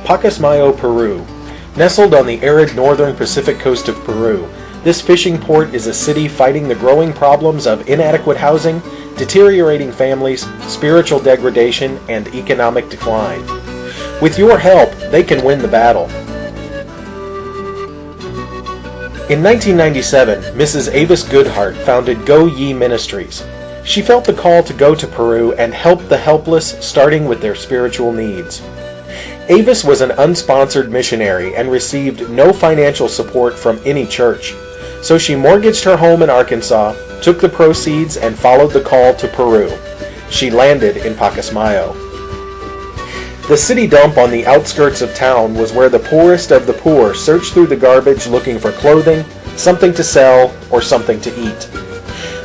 Pacasmayo, Peru. Nestled on the arid northern Pacific coast of Peru, this fishing port is a city fighting the growing problems of inadequate housing, deteriorating families, spiritual degradation, and economic decline. With your help, they can win the battle. In 1997, Mrs. Avis Goodhart founded Go Ye Ministries. She felt the call to go to Peru and help the helpless, starting with their spiritual needs. Avis was an unsponsored missionary and received no financial support from any church, so she mortgaged her home in Arkansas, took the proceeds, and followed the call to Peru. She landed in Pacasmayo. The city dump on the outskirts of town was where the poorest of the poor searched through the garbage looking for clothing, something to sell, or something to eat.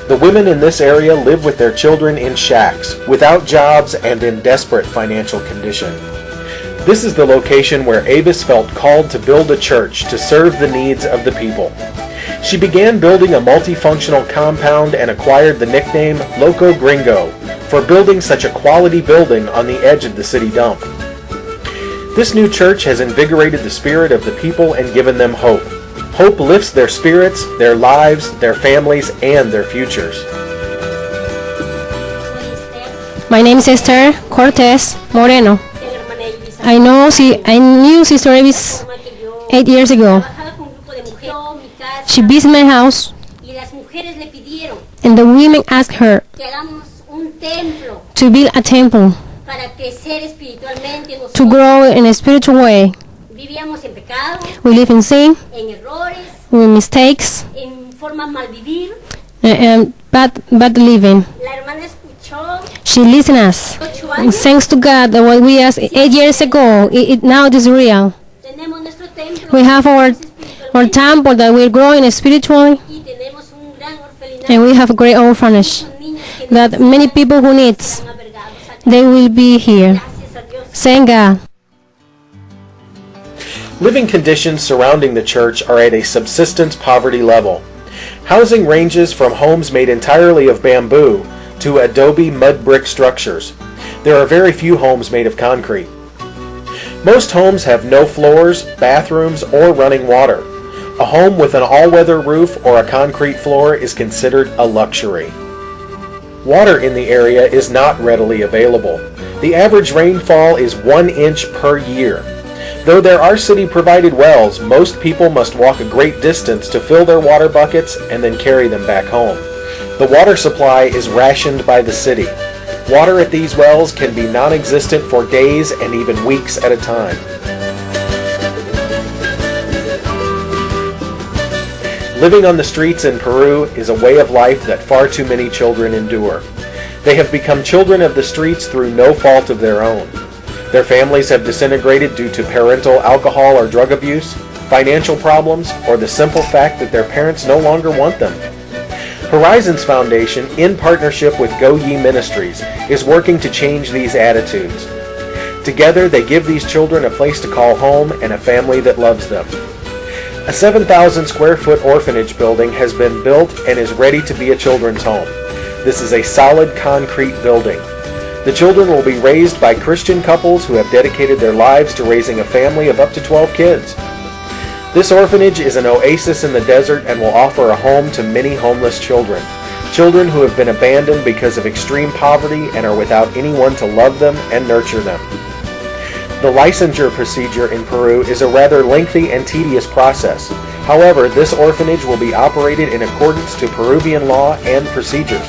The women in this area live with their children in shacks, without jobs and in desperate financial condition. This is the location where Avis felt called to build a church to serve the needs of the people. She began building a multifunctional compound and acquired the nickname Loco Gringo for building such a quality building on the edge of the city dump. This new church has invigorated the spirit of the people and given them hope. Hope lifts their spirits, their lives, their families, and their futures. My name is Esther Cortez Moreno. I knew Sister Avis 8 years ago. She visited my house, and the women asked her to build a temple to grow in a spiritual way. We live in sin, with mistakes, and bad living. She listened us. And thanks to God that what we asked 8 years ago, now it is real. We have our temple that we're growing spiritually, and we have a great orphanage that many people who need, they will be here. Thank God. Living conditions surrounding the church are at a subsistence poverty level. Housing ranges from homes made entirely of bamboo to adobe mud brick structures. There are very few homes made of concrete. Most homes have no floors, bathrooms, or running water. A home with an all-weather roof or a concrete floor is considered a luxury. Water in the area is not readily available. The average rainfall is 1 inch per year. Though there are city-provided wells, most people must walk a great distance to fill their water buckets and then carry them back home. The water supply is rationed by the city. Water at these wells can be non-existent for days and even weeks at a time. Living on the streets in Peru is a way of life that far too many children endure. They have become children of the streets through no fault of their own. Their families have disintegrated due to parental alcohol or drug abuse, financial problems, or the simple fact that their parents no longer want them. Horizons Foundation, in partnership with Go Ye Ministries, is working to change these attitudes. Together, they give these children a place to call home and a family that loves them. A 7,000 square foot orphanage building has been built and is ready to be a children's home. This is a solid concrete building. The children will be raised by Christian couples who have dedicated their lives to raising a family of up to 12 kids. This orphanage is an oasis in the desert and will offer a home to many homeless children, children who have been abandoned because of extreme poverty and are without anyone to love them and nurture them. The licensure procedure in Peru is a rather lengthy and tedious process. However, this orphanage will be operated in accordance to Peruvian law and procedures.